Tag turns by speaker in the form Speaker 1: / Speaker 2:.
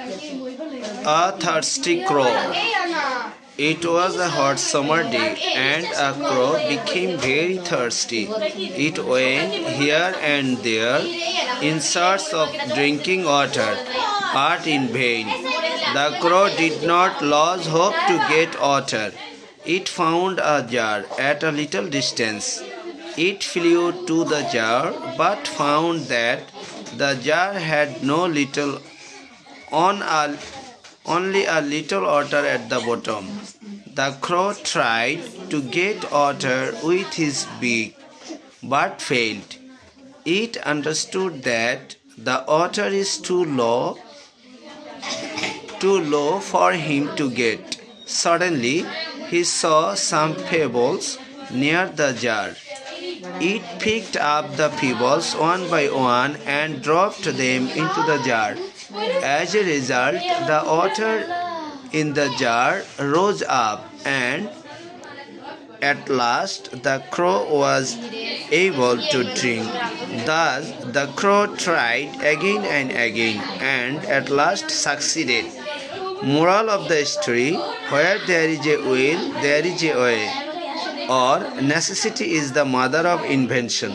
Speaker 1: A thirsty crow. It was a hot summer day, and a crow became very thirsty. It went here and there in search of drinking water, but in vain. The crow did not lose hope to get water. It found a jar at a little distance. It flew to the jar, but found that the jar had only a little water at the bottom. The crow tried to get water with his beak, but failed. It understood that the water is too low for him to get. Suddenly, he saw some pebbles near the jar. It picked up the pebbles one by one and dropped them into the jar. As a result, the water in the jar rose up, and at last the crow was able to drink. Thus, the crow tried again and again, and at last succeeded. Moral of the story: where there is a will, there is a way, or necessity is the mother of invention.